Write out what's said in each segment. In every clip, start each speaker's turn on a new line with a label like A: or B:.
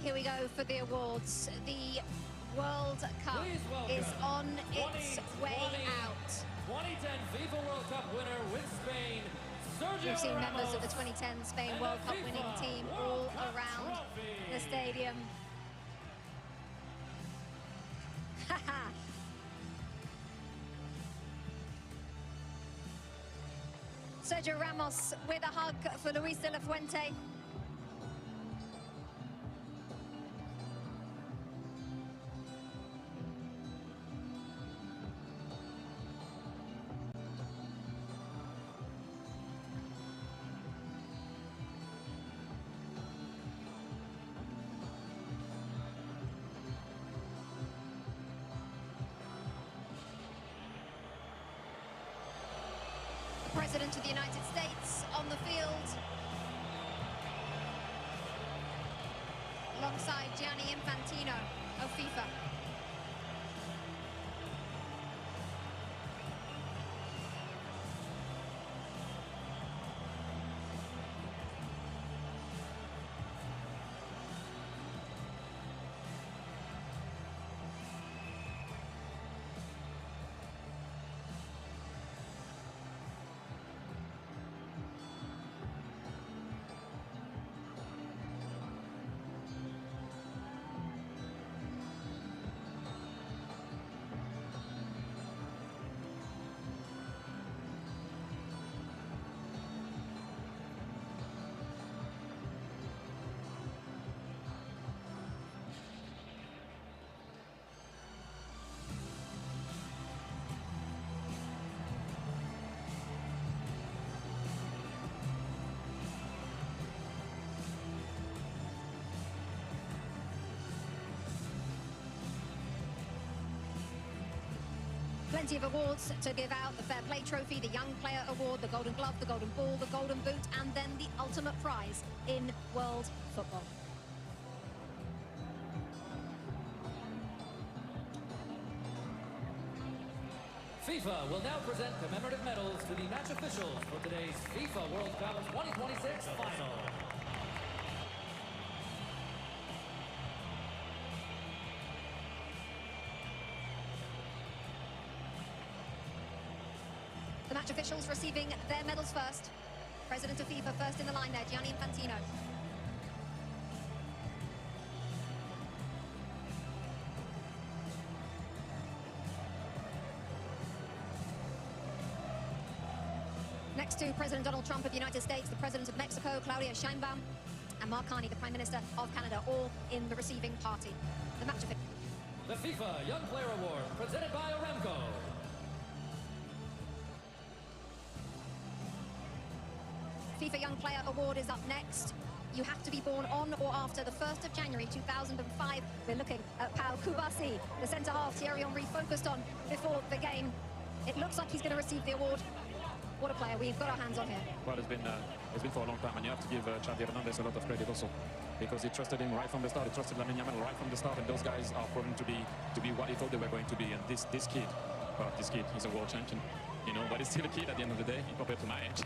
A: Here we go for the awards. The World Cup is on its way out.
B: 2010 FIFA World Cup winner with Spain,
A: We've seen members of the 2010 Spain World Cup winning team all around the stadium. Sergio Ramos with a hug for Luis de la Fuente. President of the United States on the field, alongside Gianni Infantino of FIFA. Plenty of awards to give out: the Fair Play Trophy, the Young Player Award, the Golden Glove, the Golden Ball, the Golden Boot, and then the ultimate prize in world football.
B: FIFA will now present commemorative medals to the match officials for today's FIFA World Cup 2026 final.
A: The match officials receiving their medals first. President of FIFA first in the line there, Gianni Infantino. Next to President Donald Trump of the United States, the President of Mexico, Claudia Sheinbaum, and Mark Carney, the Prime Minister of Canada, all in the receiving party. The match officials.
B: The FIFA Young Player Award, presented by Aramco.
A: FIFA Young Player Award is up next. You have to be born on or after the 1st of January 2005. We're looking at Pau Kubasi, the centre-half Thierry Henry focused on before the game. It looks like he's going to receive the award. What a player we've got our hands on here.
C: Well, it's been for a long time, and you have to give Xavi Hernandez a lot of credit also, because he trusted him right from the start. He trusted Lamine Yamal right from the start, and those guys are proven to be what he thought they were going to be. And this kid, well, this kid, he's a world champion, you know, but he's still a kid at the end of the day compared to my age.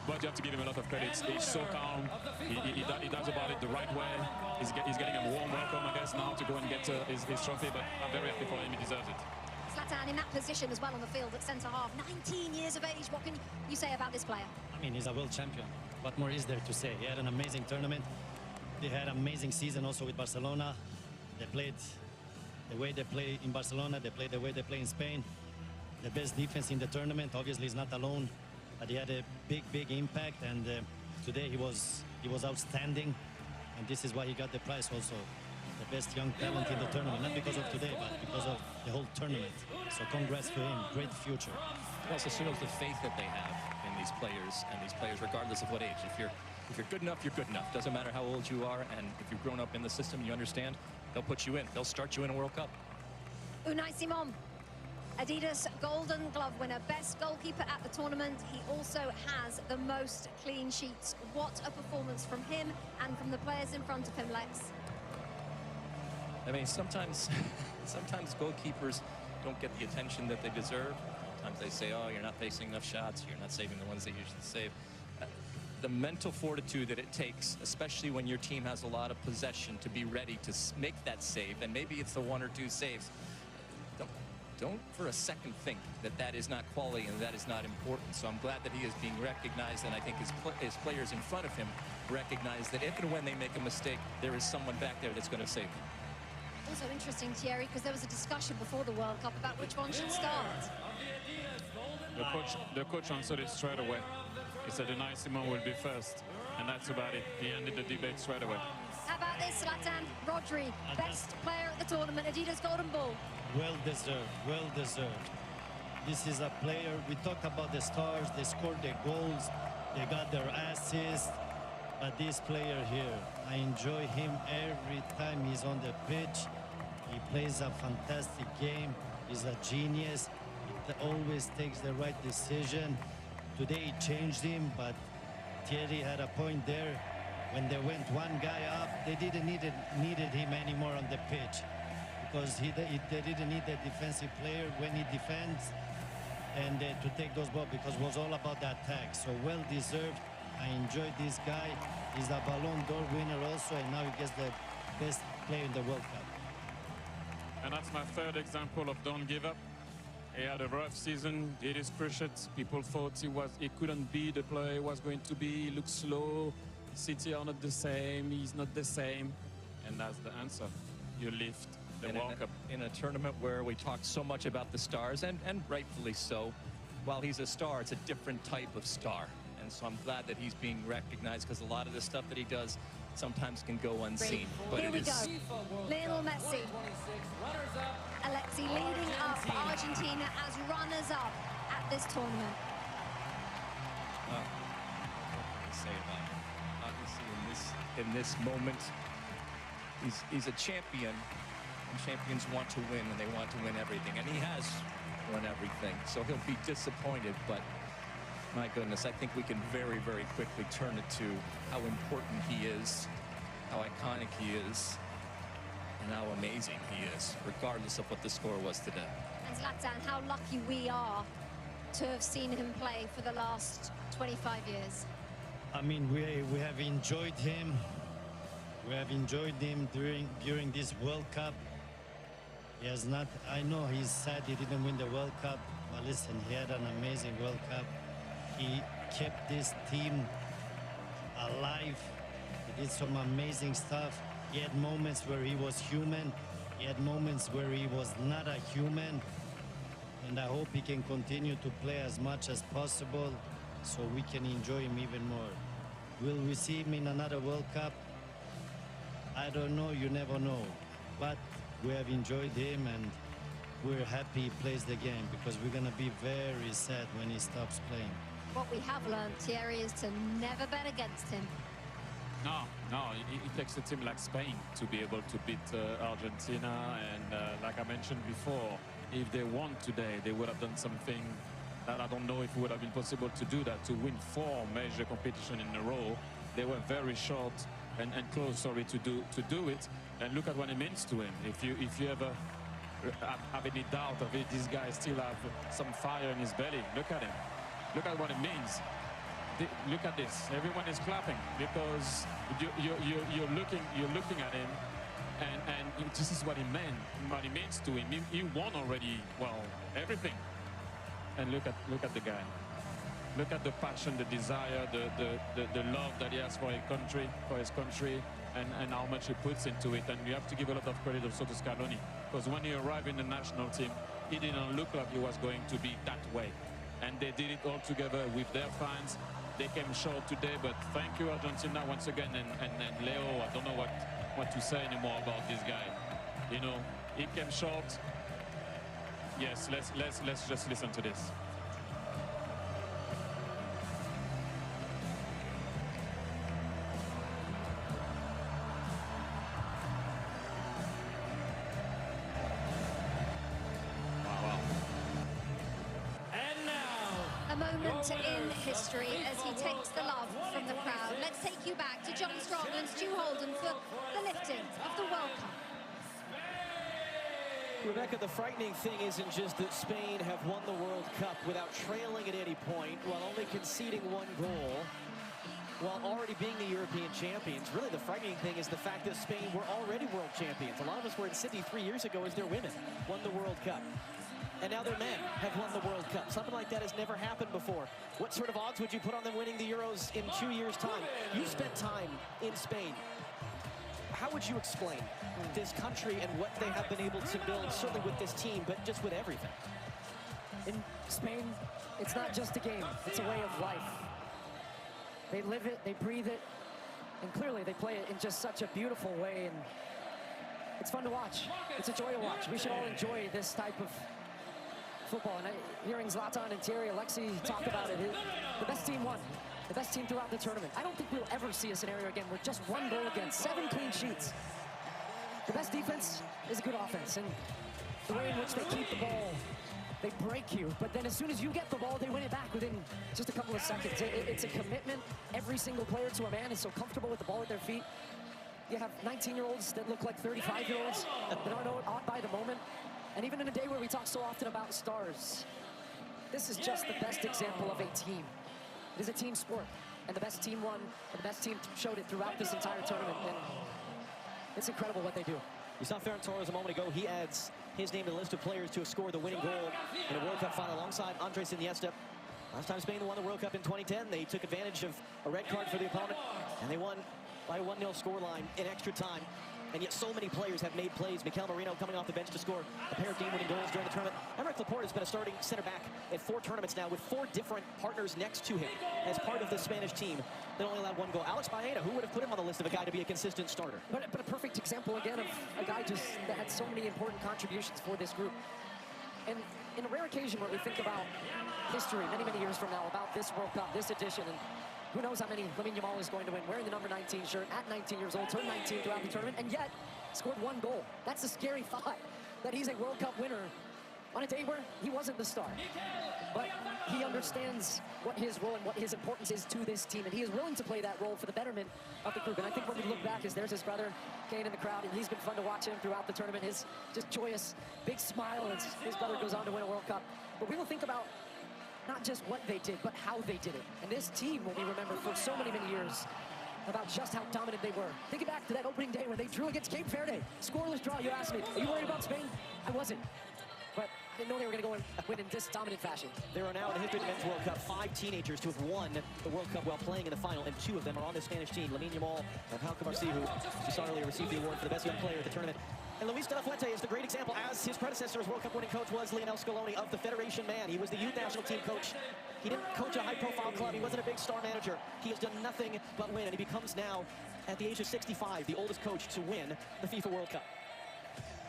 C: But you have to give him a lot of credit. He's so calm. He does about it the right way. He's getting a warm welcome, I guess, now to go and get his trophy. But I'm very happy for him. He deserves it.
A: Zlatan in that position as well on the field at centre-half. 19 years of age. What can you say about this player?
D: I mean, he's a world champion. What more is there to say? He had an amazing tournament. They had an amazing season also with Barcelona. They played the way they play in Barcelona. They played the way they play in Spain. The best defense in the tournament. Obviously, he's not alone, but he had a big impact. And today he was outstanding. And this is why he got the prize also. The best young talent in the tournament, not because of today, but because of the whole tournament. So congrats to him, great future.
E: It also shows the faith that they have in these players, regardless of what age. If you're good enough, you're good enough. Doesn't matter how old you are, and if you've grown up in the system, you understand, they'll put you in. They'll start you in a World Cup.
A: Unai Simon, Adidas Golden Glove winner, best goalkeeper at the tournament. He also has the most clean sheets. What a performance from him and from the players in front of him, Lex.
E: I mean, sometimes goalkeepers don't get the attention that they deserve. Sometimes they say, oh, you're not facing enough shots, you're not saving the ones that you should save. the mental fortitude that it takes, especially when your team has a lot of possession, to be ready to make that save, and maybe it's the 1 or 2 saves. Don't for a second think that that is not quality and that is not important. So I'm glad that he is being recognized, and I think his players in front of him recognize that if and when they make a mistake, there is someone back there that's going to save them.
A: Also interesting, Thierry, because there was a discussion before the World Cup about which one should start.
C: The coach answered it straight away. He said Unai Simon will be first, and that's about it. He ended the debate straight away.
A: How about this, Zlatan? Rodri, best player at the tournament, Adidas Golden Ball.
D: Well deserved, well deserved. This is a player, we talk about the stars, they scored their goals, they got their assists, but this player here, I enjoy him every time he's on the pitch. He plays a fantastic game, he's a genius, he always takes the right decision. Today he changed him, but Thierry had a point there. When they went one guy up, they didn't needed him anymore on the pitch, because they didn't need a defensive player when he defends and to take those balls, because it was all about the attack. So well deserved. I enjoyed this guy. He's a Ballon d'Or winner also, and now he gets the best player in the World Cup.
C: And that's my third example of don't give up. He had a rough season, did his cruciate. People thought he couldn't be the player he was going to be. He looked slow. City are not the same. He's not the same. And that's the answer. You lift the World Cup.
E: In a tournament where we talk so much about the stars, and rightfully so, while he's a star, it's a different type of star. And so I'm glad that he's being recognized, because a lot of the stuff that he does sometimes can go unseen. But
A: Here we go. Lionel Messi. Alexi leading up Argentina as runners-up at this tournament.
E: What can I say about it? Obviously, in this moment, he's a champion, and champions want to win, and they want to win everything, and he has won everything. So he'll be disappointed, but my goodness, I think we can very, very quickly turn it to how important he is, how iconic he is, and how amazing he is, regardless of what the score was today.
A: And Zlatan, how lucky we are to have seen him play for the last 25 years.
D: I mean, we have enjoyed him. We have enjoyed him during this World Cup. He has not, I know he's sad he didn't win the World Cup, but listen, he had an amazing World Cup. He kept this team alive. He did some amazing stuff. He had moments where he was human. He had moments where he was not a human. And I hope he can continue to play as much as possible so we can enjoy him even more. Will we see him in another World Cup? I don't know, you never know. But we have enjoyed him, and we're happy he plays the game, because we're going to be very sad when he stops playing.
A: What we have learned, Thierry, is to never bet against him.
C: No, it takes a team like Spain to be able to beat Argentina, and like I mentioned before, if they won today, they would have done something that I don't know if it would have been possible to do that, to win 4 major competitions in a row. They were very short and close, sorry, to do it. And look at what it means to him. If you ever have any doubt of it, this guy still have some fire in his belly. Look at him. Look at what it means. Look at this. Everyone is clapping, because you're looking at him, and this is what he means to him. He won already, well, everything. And look at the guy. Look at the passion, the desire, the love that he has for his country, and how much he puts into it. And you have to give a lot of credit also to Scaloni, because when he arrived in the national team, he didn't look like he was going to be that way. And they did it all together with their fans. They came short today, but thank you, Argentina, once again. And Leo, I don't know what to say anymore about this guy. You know, he came short. Yes, let's just listen to this.
A: Moment in history as he takes the love from the crowd. Let's take you back to John Strong and Stu Holden for the lifting of the World Cup.
F: Rebecca, the frightening thing isn't just that Spain have won the World Cup without trailing at any point, while only conceding 1 goal. While already being the European champions, really the frightening thing is the fact that Spain were already world champions. A lot of us were in Sydney 3 years ago as their women won the World Cup. And now their men have won the World Cup. Something like that has never happened before. What sort of odds would you put on them winning the Euros in 2 years' time? You spent time in Spain. How would you explain this country and what they have been able to build, certainly with this team, but just with everything?
G: In Spain, it's not just a game, it's a way of life. They live it, they breathe it, and clearly they play it in just such a beautiful way, and it's fun to watch. It's a joy to watch. We should all enjoy this type of football. And hearing Zlatan and Thierry Alexis talk about it, the best team won. The best team throughout the tournament. I don't think we'll ever see a scenario again where just one goal against, 7 clean sheets. The best defense is a good offense, and the way in which they keep the ball, they break you, but then as soon as you get the ball, they win it back within just a couple of seconds. It's a commitment. Every single player to a man is so comfortable with the ball at their feet. You have 19-year-olds that look like 35-year-olds that are awed by the moment. And even in a day where we talk so often about stars, this is just the best example of a team. It is a team sport, and the best team won, and the best team showed it throughout this entire tournament, and it's incredible what they do.
F: You saw Ferran Torres a moment ago. He adds his name to the list of players to have scored the winning goal in a World Cup final alongside Andres Iniesta. Last time Spain won the World Cup in 2010, they took advantage of a red card for the opponent, and they won by a 1-0 scoreline in extra time. And yet so many players have made plays. Mikel Merino coming off the bench to score a pair of game-winning goals during the tournament. Aymeric Laporte has been a starting center back at 4 tournaments now with 4 different partners next to him as part of the Spanish team that only allowed 1 goal. Alex Baena, who would have put him on the list of a guy to be a consistent starter?
G: But a perfect example, again, of a guy just that had so many important contributions for this group. And in a rare occasion where we think about history many, many years from now, about this World Cup, this edition, and who knows how many Lamine Yamal is going to win, wearing the number 19 shirt at 19 years old, turned 19 throughout the tournament, and yet scored 1 goal. That's a scary thought, that he's a World Cup winner on a day where he wasn't the star. But he understands what his role and what his importance is to this team, and he is willing to play that role for the betterment of the group. And I think when we look back, there's his brother, Kane, in the crowd, and he's been fun to watch him throughout the tournament. His just joyous, big smile as his brother goes on to win a World Cup. But we will think about not just what they did, but how they did it. And this team will be remembered for so many, many years about just how dominant they were. Thinking back to that opening day when they drew against Cape Verde. Scoreless draw, you asked me, are you worried about Spain? I wasn't. But I didn't know they were going to go and win in this dominant fashion.
F: There are now in the history of the Men's World Cup 5 teenagers to have won the World Cup while playing in the final, and 2 of them are on the Spanish team. Lamine Yamal and Pau Cubarsí, who you saw earlier, received the award for the best young player at the tournament. And Luis de la Fuente is the great example, as his predecessor as World Cup winning coach was Lionel Scaloni, of the Federation man. He was the youth national team coach. He didn't coach a high-profile club. He wasn't a big star manager. He has done nothing but win, and he becomes now, at the age of 65, the oldest coach to win the FIFA World Cup.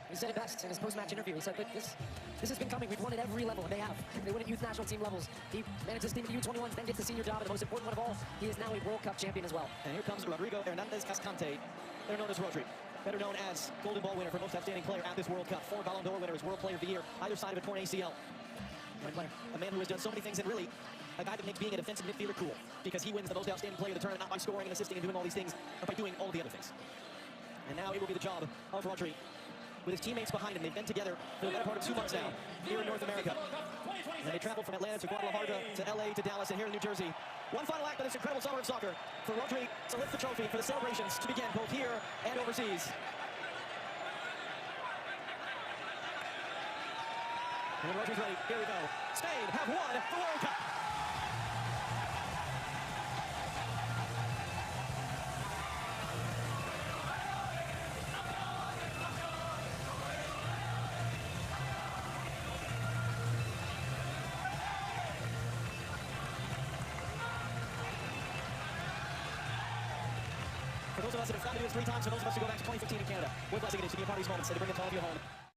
G: He said it best in his post-match interview. He said, look, this has been coming. We've won at every level, and they have. They win at youth national team levels. He manages team at U21s, then gets the senior job, and the most important one of all, he is now a World Cup champion as well.
F: And here comes Rodrigo Hernandez Cascante. They're known as Rodri. Better known as Golden Ball winner for most outstanding player at this World Cup. 4 Ballon d'Or winners, World Player of the Year, either side of a torn ACL. A man who has done so many things, and really a guy that makes being a defensive midfielder cool, because he wins the most outstanding player of the tournament, not by scoring and assisting and doing all these things, but by doing all the other things. And now it will be the job of Rodri, with his teammates behind him. They've been together for the better part of 2 months now here in North America. And they traveled from Atlanta to Guadalajara to LA to Dallas and here in New Jersey. One final act of this incredible summer of soccer for Rodri to lift the trophy, for the celebrations to begin both here and overseas. And when Rodri's ready, here we go. Spain have won the World Cup. For those of us that have gotten to do this 3 times, for those of us who go back to 2015 in Canada, what a blessing it is to be a part of these moments and to bring it to all of you home.